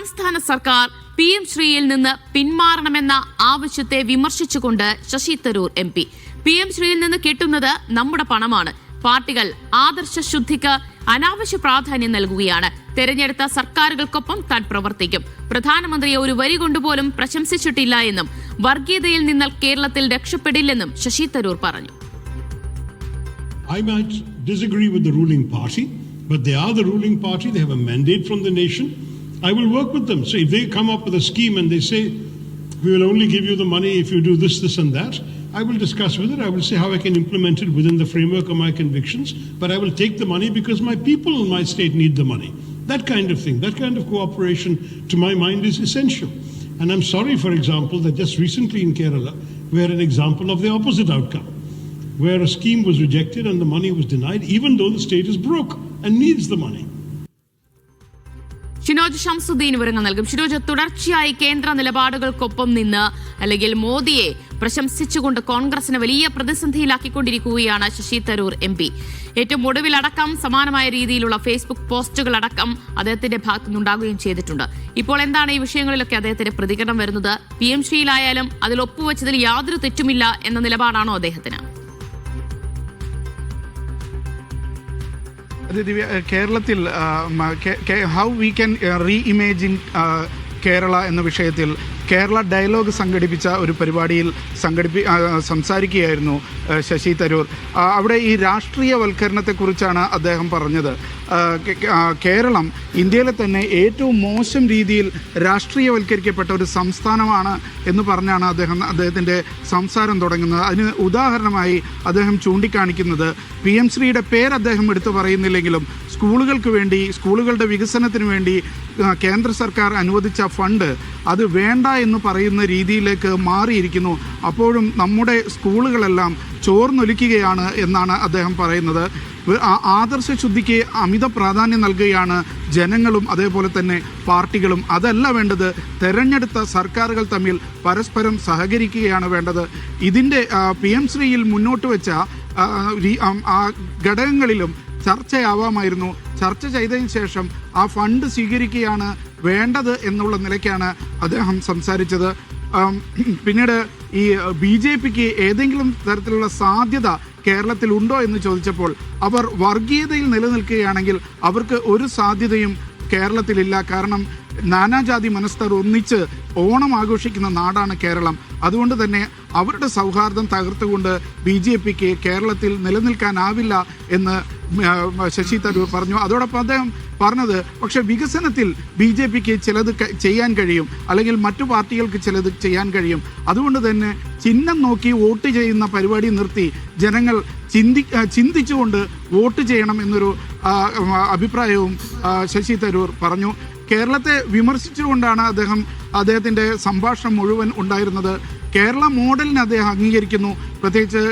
സംസ്ഥാന സർക്കാർ PM ശ്രീയിൽ നിന്ന് പിന്മാറണമെന്ന ആവശ്യത്തെ വിമർശിച്ചുകൊണ്ട് ശശി തരൂർ MP. PM ശ്രീയിൽ നിന്ന് കിട്ടുന്നത് നമ്മുടെ പണമാണ്. പാർട്ടികൾ ആദർശ ശുദ്ധിക്ക് അനാവശ്യ പ്രാധാന്യം നൽകുകയാണ്. തെരഞ്ഞെടുത്ത സർക്കാരുകൾക്കൊപ്പം താൻ പ്രവർത്തിക്കും. പ്രധാനമന്ത്രിയെ ഒരു വരി കൊണ്ടുപോലും പ്രശംസിച്ചിട്ടില്ല എന്നും വർഗീയതയിൽ നിന്ന് കേരളത്തിൽ രക്ഷപ്പെടില്ലെന്നും ശശി തരൂർ പറഞ്ഞു. I might disagree with the ruling party, but they are the ruling party. They have a mandate from the nation. I will work with them. So if they come up with a scheme and they say, we will only give you the money if you do this, this and that, I will discuss with it. I will see how I can implement it within the framework of my convictions. But I will take the money because my people in my state need the money. That kind of thing, that kind of cooperation, to my mind, is essential. And I'm sorry, for example, that just recently in Kerala, we had an example of the opposite outcome, where a scheme was rejected and the money was denied, even though the state is broke and needs the money. Shinoj Shamsuddin വിവരങ്ങൾ നൽകും. ഷിനോജ്, തുടർച്ചയായി കേന്ദ്ര നിലപാടുകൾക്കൊപ്പം നിന്ന് അല്ലെങ്കിൽ മോദിയെ പ്രശംസിച്ചുകൊണ്ട് കോൺഗ്രസിനെ വലിയ പ്രതിസന്ധിയിലാക്കിക്കൊണ്ടിരിക്കുകയാണ് Sasi Tharoor MP. ഏറ്റവും ഒടുവിലടക്കം സമാനമായ രീതിയിലുള്ള ഫേസ്ബുക്ക് പോസ്റ്റുകളടക്കം അദ്ദേഹത്തിന്റെ ഭാഗത്തുനിന്നുണ്ടാകുകയും ചെയ്തിട്ടുണ്ട്. ഇപ്പോൾ എന്താണ് ഈ വിഷയങ്ങളിലൊക്കെ അദ്ദേഹത്തിന്റെ പ്രതികരണം വരുന്നത്? PM ശ്രീയിലായാലും അതിൽ ഒപ്പുവെച്ചതിൽ യാതൊരു തെറ്റുമില്ല എന്ന നിലപാടാണോ അദ്ദേഹത്തിന്? കേരളത്തിൽ ഹൗ വി ക്യാൻ റീഇമേജിൻ കേരള എന്ന വിഷയത്തിൽ കേരള ഡയലോഗ് സംഘടിപ്പിച്ച ഒരു പരിപാടിയിൽ സംസാരിക്കുകയായിരുന്നു ശശി തരൂർ. അവിടെ ഈ രാഷ്ട്രീയവൽക്കരണത്തെക്കുറിച്ചാണ് അദ്ദേഹം പറഞ്ഞത്. കേരളം ഇന്ത്യയിലെ തന്നെ ഏറ്റവും മോശം രീതിയിൽ രാഷ്ട്രീയവൽക്കരിക്കപ്പെട്ട ഒരു സംസ്ഥാനമാണ് എന്ന് പറഞ്ഞാണ് അദ്ദേഹത്തിൻ്റെ സംസാരം തുടങ്ങുന്നത്. അതിന് ഉദാഹരണമായി അദ്ദേഹം ചൂണ്ടിക്കാണിക്കുന്നത് PM ശ്രീയുടെ പേര് അദ്ദേഹം എടുത്തു പറയുന്നില്ലെങ്കിലും സ്കൂളുകൾക്ക് വേണ്ടി, സ്കൂളുകളുടെ വികസനത്തിന് വേണ്ടി കേന്ദ്ര സർക്കാർ അനുവദിച്ച ഫണ്ട് അത് വേണ്ട എന്ന് പറയുന്ന രീതിയിലേക്ക് മാറിയിരിക്കുന്നു. അപ്പോഴും നമ്മുടെ സ്കൂളുകളെല്ലാം ചോർന്നൊലിക്കുകയാണ് എന്നാണ് അദ്ദേഹം പറയുന്നത്. ആദർശ ശുദ്ധിക്ക് അമിത പ്രാധാന്യം നൽകുകയാണ് ജനങ്ങളും അതേപോലെ തന്നെ പാർട്ടികളും. അതല്ല വേണ്ടത്. തെരഞ്ഞെടുത്ത സർക്കാരുകൾ തമ്മിൽ പരസ്പരം സഹകരിക്കുകയാണ് വേണ്ടത്. ഇതിൻ്റെ PM ശ്രീയിൽ മുന്നോട്ട് വെച്ച ഘടകങ്ങളിലും ചർച്ചയാവാമായിരുന്നു. ചർച്ച ചെയ്തതിന് ശേഷം ആ ഫണ്ട് സ്വീകരിക്കുകയാണ് വേണ്ടത് എന്നുള്ള നിലയ്ക്കാണ് അദ്ദേഹം സംസാരിച്ചത്. പിന്നീട് ഈ BJPക്ക് ഏതെങ്കിലും തരത്തിലുള്ള സാധ്യത കേരളത്തിൽ ഉണ്ടോ എന്ന് ചോദിച്ചപ്പോൾ അവർ വർഗീയതയിൽ നിലനിൽക്കുകയാണെങ്കിൽ അവർക്ക് ഒരു സാധ്യതയും കേരളത്തിലില്ല. കാരണം നാനാജാതി മനസ്തർ ഒന്നിച്ച് ഓണം ആഘോഷിക്കുന്ന നാടാണ് കേരളം. അതുകൊണ്ട് തന്നെ അവരുടെ സൗഹാർദ്ദം തകർത്തുകൊണ്ട് BJPക്ക് കേരളത്തിൽ നിലനിൽക്കാനാവില്ല എന്ന് ശശി തരൂർ പറഞ്ഞു. അതോടൊപ്പം അദ്ദേഹം പറഞ്ഞത്, പക്ഷെ വികസനത്തിൽ BJPക്ക് ചിലത് ചെയ്യാൻ കഴിയും, അല്ലെങ്കിൽ മറ്റു പാർട്ടികൾക്ക് ചിലത് ചെയ്യാൻ കഴിയും. അതുകൊണ്ട് തന്നെ ചിഹ്നം നോക്കി വോട്ട് ചെയ്യുന്ന പരിപാടി നിർത്തി ജനങ്ങൾ ചിന്തിച്ചുകൊണ്ട് വോട്ട് ചെയ്യണം എന്നൊരു അഭിപ്രായവും ശശി തരൂർ പറഞ്ഞു. കേരളത്തെ വിമർശിച്ചുകൊണ്ടാണ് അദ്ദേഹത്തിൻ്റെ സംഭാഷണം മുഴുവൻ ഉണ്ടായിരുന്നത്. കേരള മോഡലിനെ അദ്ദേഹം അംഗീകരിക്കുന്നു. പ്രത്യേകിച്ച്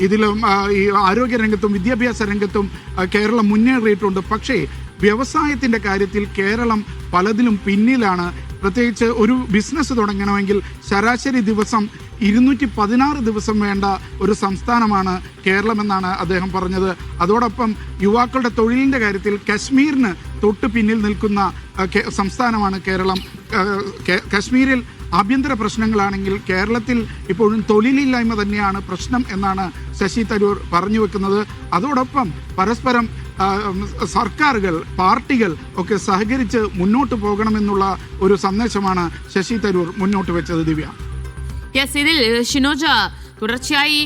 ഇതിലും ഈ ആരോഗ്യരംഗത്തും വിദ്യാഭ്യാസ രംഗത്തും കേരളം മുന്നേറിയിട്ടുണ്ട്. പക്ഷേ വ്യവസായത്തിൻ്റെ കാര്യത്തിൽ കേരളം പലതിലും പിന്നിലാണ്. പ്രത്യേകിച്ച് ഒരു ബിസിനസ് തുടങ്ങണമെങ്കിൽ ശരാശരി ദിവസം 216 ദിവസം വേണ്ട ഒരു സംസ്ഥാനമാണ് കേരളമെന്നാണ് അദ്ദേഹം പറഞ്ഞത്. അതോടൊപ്പം യുവാക്കളുടെ തൊഴിലിൻ്റെ കാര്യത്തിൽ കശ്മീരിന് തൊട്ട് പിന്നിൽ നിൽക്കുന്ന സംസ്ഥാനമാണ് കേരളം. കശ്മീരിൽ ആഭ്യന്തര പ്രശ്നങ്ങളാണെങ്കിൽ കേരളത്തിൽ ഇപ്പോഴും തൊഴിലില്ലായ്മ തന്നെയാണ് പ്രശ്നം എന്നാണ് ശശി തരൂർ പറഞ്ഞു വെക്കുന്നത്. അതോടൊപ്പം പരസ്പരം സർക്കാരുകൾ, പാർട്ടികൾ ഒക്കെ സഹകരിച്ച് മുന്നോട്ട് പോകണമെന്നുള്ള ഒരു സന്ദേശമാണ് ശശി തരൂർ മുന്നോട്ട് വെച്ചത്. ദിവ്യ, ഇതിൽ ഷിനോജ്, തുടർച്ചയായി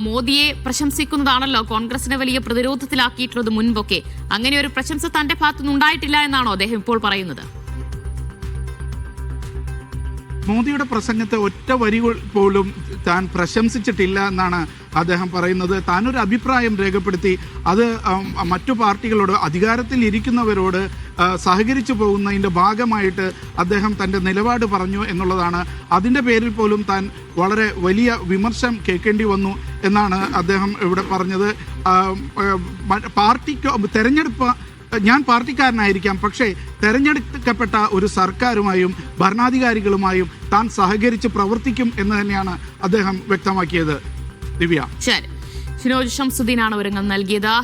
മോദിയെ പ്രശംസിക്കുന്നതാണല്ലോ കോൺഗ്രസിനെ വലിയ പ്രതിരോധത്തിലാക്കിയിട്ടുള്ളത് മുൻപൊക്കെ. അങ്ങനെ ഒരു പ്രശംസ തന്റെ ഭാഗത്തുനിന്ന് ഉണ്ടായിട്ടില്ല എന്നാണോ അദ്ദേഹം ഇപ്പോൾ പറയുന്നത്? മോദിയുടെ പ്രസംഗത്തെ ഒറ്റ വരി പോലും താൻ പ്രശംസിച്ചിട്ടില്ല എന്നാണ് അദ്ദേഹം പറയുന്നത്. താനൊരു അഭിപ്രായം രേഖപ്പെടുത്തി അത് മറ്റു പാർട്ടികളോട്, അധികാരത്തിൽ ഇരിക്കുന്നവരോട് സഹകരിച്ചു പോകുന്നതിൻ്റെ ഭാഗമായിട്ട് അദ്ദേഹം തൻ്റെ നിലപാട് പറഞ്ഞു എന്നുള്ളതാണ്. അതിൻ്റെ പേരിൽ പോലും താൻ വളരെ വലിയ വിമർശനം കേൾക്കേണ്ടി വന്നു എന്നാണ് അദ്ദേഹം ഇവിടെ പറഞ്ഞത്. തെരഞ്ഞെടുപ്പ് ഞാൻ പാർട്ടിക്കാരനായിരിക്കാം, പക്ഷേ തെരഞ്ഞെടുക്കപ്പെട്ട ഒരു സർക്കാരുമായും ഭരണാധികാരികളുമായും താൻ സഹകരിച്ച് പ്രവർത്തിക്കും എന്ന് തന്നെയാണ് അദ്ദേഹം വ്യക്തമാക്കിയത്. ദിവ്യ, ശരി. ഷിനോജ് ഷംസുദ്ദീനാണ് വിവരങ്ങൾ നൽകിയത്.